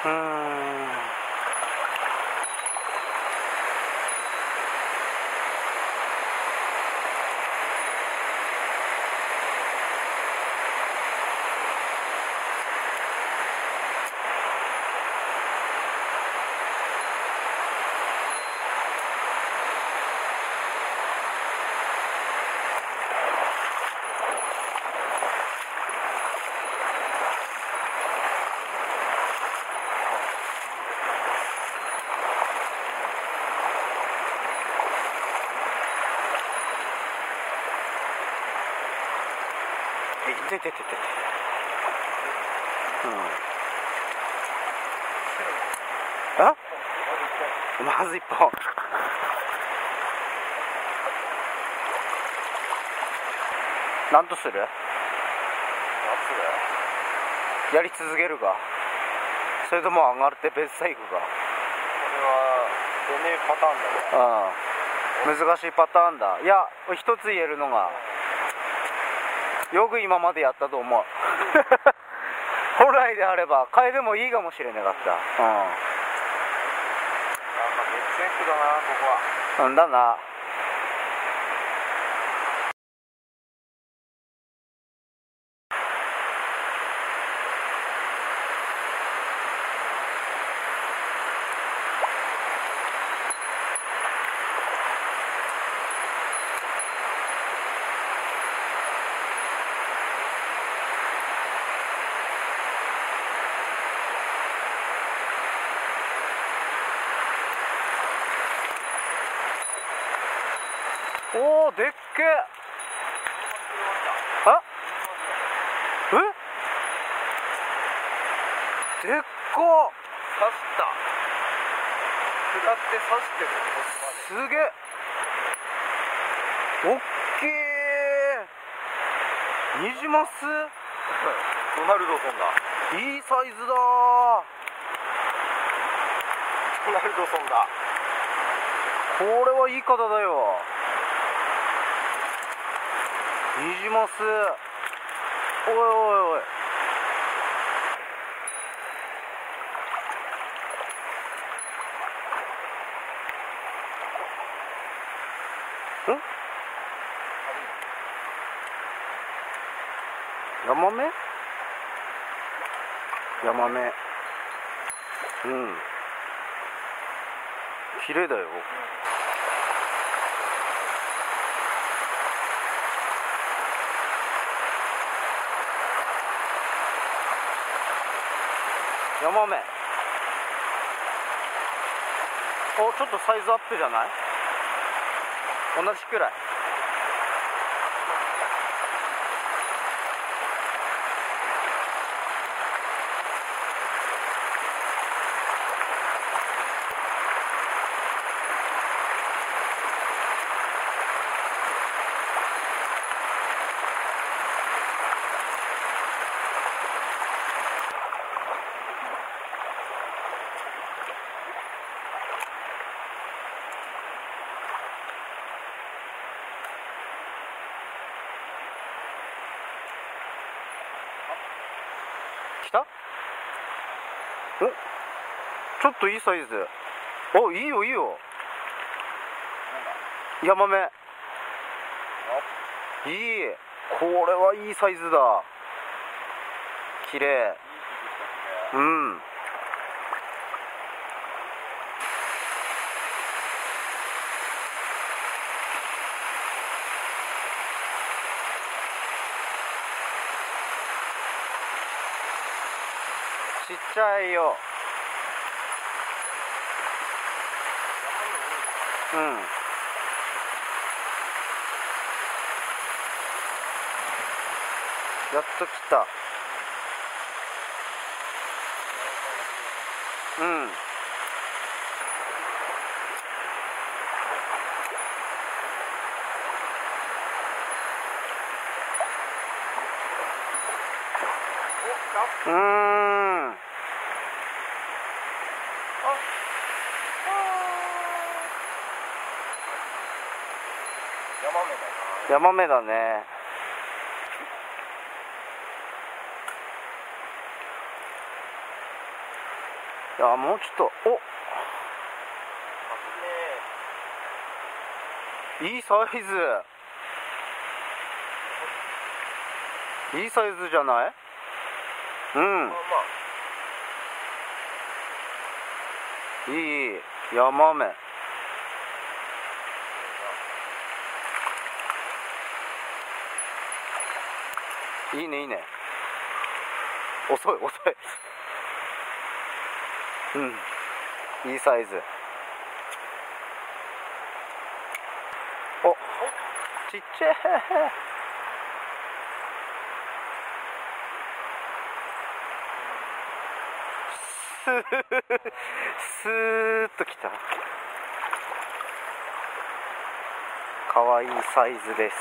うーん。出て。あ、まず一本。なんとする？やり続けるか、それとも上がって別サイクか。これは出ねえパターンだね。難しいパターンだ。いや、一つ言えるのが、よく今までやったと思う。本来であれば変えてもいいかもしれなかった。なんか激戦区だな、ここは。だな。おお、でっけえ。あ、でっか。刺した。下って刺してる。すげえ。おっきい。ニジマス。ドナルドソンだ。いいサイズだ。ドナルドソンだ。これはいい方だよ。ニジマス。おいおいおい。ヤマメ？ヤマメ。綺麗だよ。ヤマメ。お、ちょっとサイズアップじゃない？同じくらい。来た？お、ちょっといいサイズ。お、いいよいいよ。ヤマメ。いい。これはいいサイズだ。綺麗。ちっちゃいよ。やっと来た。ヤマメだね。いや、もうちょっと、いいサイズ。いいサイズじゃない？うん。いいヤマメ。いいねいいね。遅い。うん。いいサイズ。お、ちっちゃい。スーッときた。かわいいサイズです。